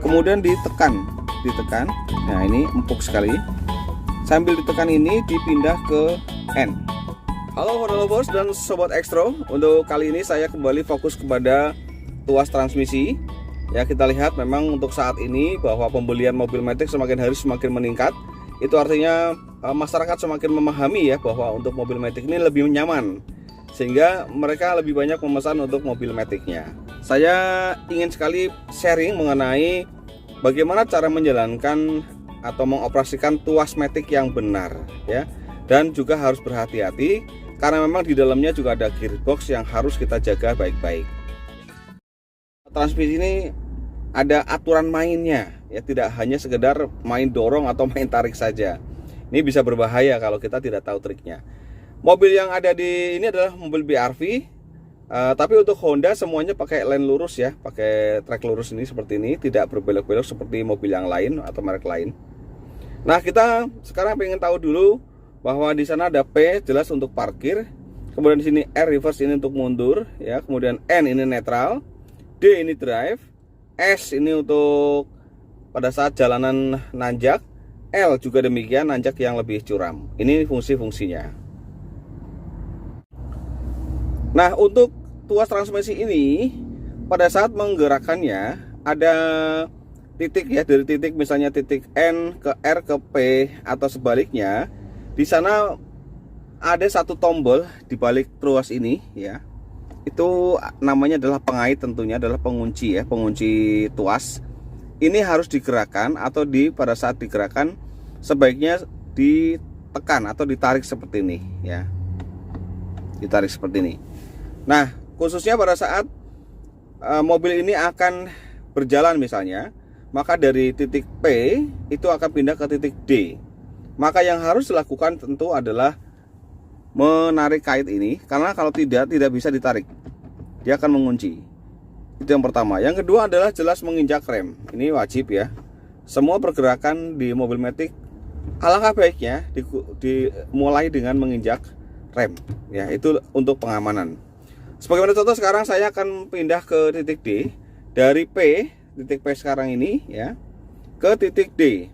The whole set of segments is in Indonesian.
kemudian ditekan. Nah, ini empuk sekali. Sambil ditekan ini dipindah ke N. Halo Honda Lovers dan Sobat Extro. Untuk kali ini saya kembali fokus kepada tuas transmisi. Ya, kita lihat memang untuk saat ini bahwa pembelian mobil matic semakin hari semakin meningkat. Itu artinya masyarakat semakin memahami ya bahwa untuk mobil matic ini lebih nyaman, sehingga mereka lebih banyak memesan untuk mobil maticnya. Saya ingin sekali sharing mengenai bagaimana cara menjalankan atau mengoperasikan tuas matic yang benar ya, dan juga harus berhati-hati karena memang di dalamnya juga ada gearbox yang harus kita jaga baik-baik. Transmisi ini ada aturan mainnya ya, tidak hanya sekedar main dorong atau main tarik saja. Ini bisa berbahaya kalau kita tidak tahu triknya. Mobil yang ada di ini adalah mobil BRV, tapi untuk Honda semuanya pakai line lurus ya, pakai trek lurus ini seperti ini, tidak berbelok-belok seperti mobil yang lain atau merek lain. Nah, kita sekarang pengen tahu dulu bahwa di sana ada P jelas untuk parkir, kemudian di sini R reverse ini untuk mundur ya, kemudian N ini netral, D ini drive, S ini untuk pada saat jalanan nanjak, L juga demikian, nanjak yang lebih curam. Ini fungsi-fungsinya. Nah, untuk tuas transmisi ini pada saat menggerakkannya ada titik ya, dari titik misalnya titik N ke R ke P atau sebaliknya. Di sana ada satu tombol di balik tuas ini ya. Itu namanya adalah pengait, tentunya adalah pengunci ya, pengunci tuas. Ini harus digerakkan atau pada saat digerakkan sebaiknya ditekan atau ditarik seperti ini ya. Ditarik seperti ini. Nah, khususnya pada saat mobil ini akan berjalan misalnya, maka dari titik P itu akan pindah ke titik D. Maka yang harus dilakukan tentu adalah menarik kait ini, karena kalau tidak bisa ditarik, dia akan mengunci. Itu yang pertama. Yang kedua adalah jelas menginjak rem. Ini wajib ya. Semua pergerakan di mobil matic alangkah baiknya dimulai dengan menginjak rem ya, itu untuk pengamanan. Sebagaimana contoh, sekarang saya akan pindah ke titik D. Dari P, titik P sekarang ini ya, ke titik D.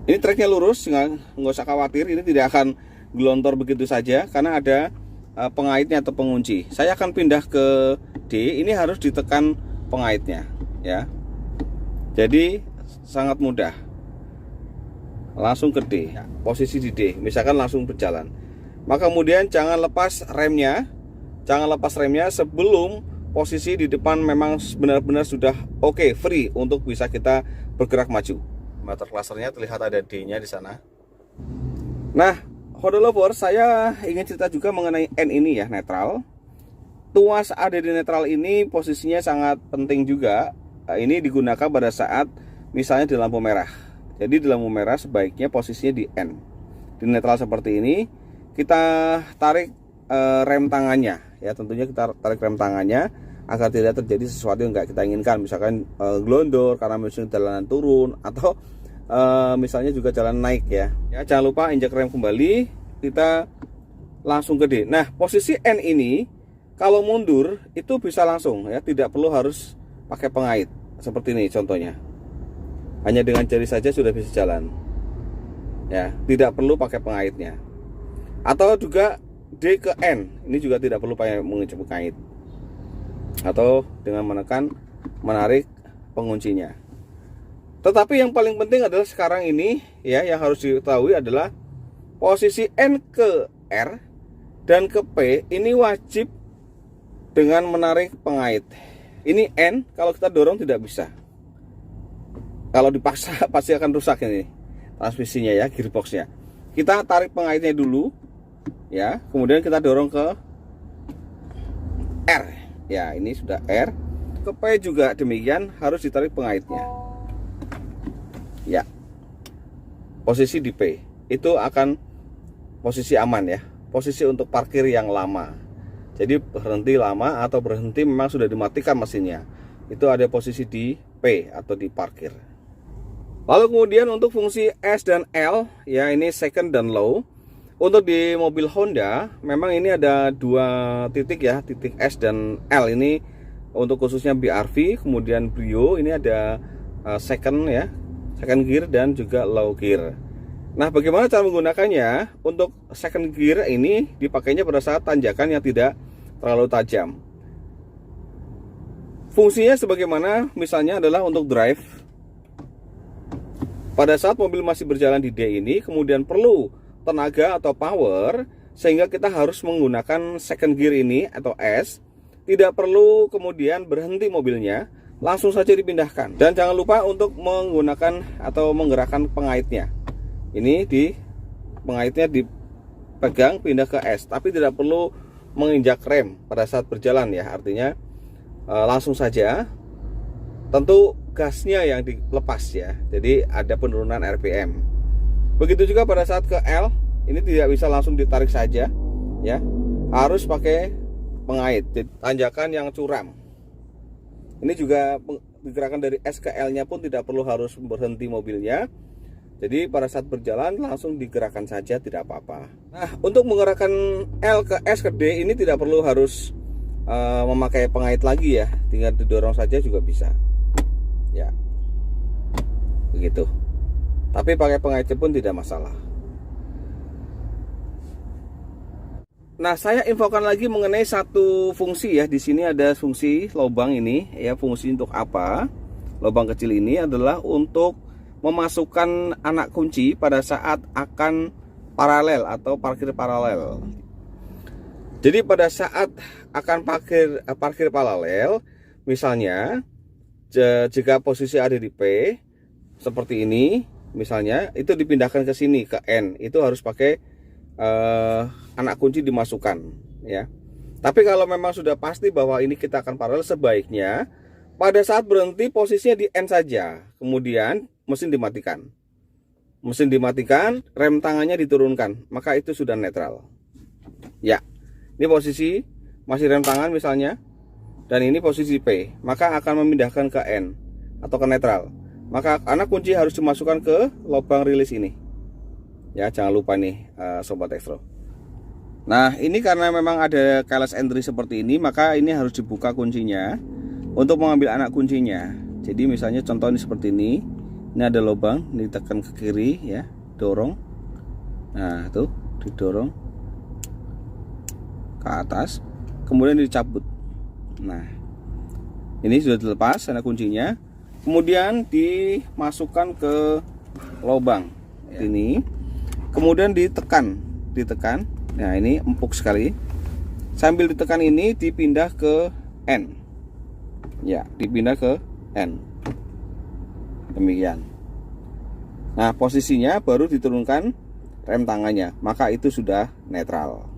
Ini treknya lurus, nggak usah khawatir, ini tidak akan gelontor begitu saja karena ada pengaitnya atau pengunci. Saya akan pindah ke D, ini harus ditekan pengaitnya ya. Jadi sangat mudah. Langsung ke D, posisi di D, misalkan langsung berjalan. Maka kemudian jangan lepas remnya sebelum posisi di depan memang benar-benar sudah oke, free untuk bisa kita bergerak maju. Motor clusternya terlihat ada D-nya di sana. Nah, Honda Lover, saya ingin cerita juga mengenai N ini ya, netral. Tuas ada di netral ini posisinya sangat penting juga. Ini digunakan pada saat misalnya di lampu merah. Jadi di lampu merah sebaiknya posisinya di N. Di netral seperti ini, kita tarik rem tangannya ya, tentunya kita tarik rem tangannya agar tidak terjadi sesuatu yang nggak kita inginkan, misalkan glondor karena misalnya jalanan turun atau misalnya juga jalan naik ya. Jangan lupa injak rem kembali, kita langsung ke D. Nah, posisi N ini kalau mundur itu bisa langsung ya, tidak perlu harus pakai pengait seperti ini contohnya. Hanya dengan jari saja sudah bisa jalan ya, tidak perlu pakai pengaitnya. Atau juga D ke N, ini juga tidak perlu pakai mengunci pengait, atau dengan menarik penguncinya. Tetapi yang paling penting adalah sekarang ini ya, yang harus diketahui adalah posisi N ke R dan ke P ini wajib dengan menarik pengait. Ini N, kalau kita dorong tidak bisa. Kalau dipaksa pasti akan rusak ini transmisinya ya, gearboxnya. Kita tarik pengaitnya dulu ya, kemudian kita dorong ke R ya, ini sudah R. Ke P juga demikian, harus ditarik pengaitnya ya. Posisi di P itu akan posisi aman ya, posisi untuk parkir yang lama. Jadi berhenti lama atau berhenti memang sudah dimatikan mesinnya, itu ada posisi di P atau di parkir. Lalu kemudian untuk fungsi S dan L ya, ini second dan low. Untuk di mobil Honda memang ini ada dua titik ya, titik S dan L ini untuk khususnya BRV, kemudian Brio ini ada second ya, second gear dan juga low gear. Nah, bagaimana cara menggunakannya? Untuk second gear ini dipakainya pada saat tanjakan yang tidak terlalu tajam. Fungsinya sebagaimana misalnya adalah untuk drive. Pada saat mobil masih berjalan di D ini, kemudian perlu tenaga atau power, sehingga kita harus menggunakan second gear ini atau S. Tidak perlu kemudian berhenti mobilnya, langsung saja dipindahkan. Dan jangan lupa untuk menggunakan atau menggerakkan pengaitnya. Ini di pengaitnya dipegang pindah ke S, tapi tidak perlu menginjak rem pada saat berjalan ya. Artinya langsung saja. Tentu gasnya yang dilepas ya. Jadi ada penurunan RPM. Begitu juga pada saat ke L, ini tidak bisa langsung ditarik saja ya. Harus pakai pengait di tanjakan yang curam. Ini juga digerakkan dari S ke L-nya pun tidak perlu harus berhenti mobilnya. Jadi pada saat berjalan langsung digerakkan saja, tidak apa-apa. Nah, untuk menggerakkan L ke S ke D ini tidak perlu harus memakai pengait lagi ya. Tinggal didorong saja juga bisa. Ya. Begitu. Tapi pakai pengaitnya pun tidak masalah. Nah, saya infokan lagi mengenai satu fungsi ya. Di sini ada fungsi lubang ini ya. Fungsi untuk apa? Lubang kecil ini adalah untuk memasukkan anak kunci pada saat akan paralel atau parkir paralel. Jadi pada saat akan parkir paralel, misalnya jika posisi ada di P seperti ini, misalnya itu dipindahkan ke sini ke N, itu harus pakai anak kunci dimasukkan ya. Tapi kalau memang sudah pasti bahwa ini kita akan paralel, sebaiknya pada saat berhenti posisinya di N saja, kemudian mesin dimatikan. Mesin dimatikan, rem tangannya diturunkan, maka itu sudah netral. Ya, ini posisi masih rem tangan misalnya, dan ini posisi P, maka akan memindahkan ke N atau ke netral. Maka anak kunci harus dimasukkan ke lubang rilis ini. Ya, jangan lupa nih Sobat Extro. Nah, ini karena memang ada keyless entry seperti ini, maka ini harus dibuka kuncinya untuk mengambil anak kuncinya. Jadi misalnya contoh ini seperti ini. Ini ada lubang, ini ditekan ke kiri ya, dorong. Nah, tuh didorong ke atas, kemudian dicabut. Nah, ini sudah dilepas anak kuncinya. Kemudian dimasukkan ke lubang ini. Kemudian ditekan. Nah, ini empuk sekali. Sambil ditekan ini dipindah ke N. Ya, dipindah ke N. Demikian. Nah, posisinya baru diturunkan rem tangannya, maka itu sudah netral.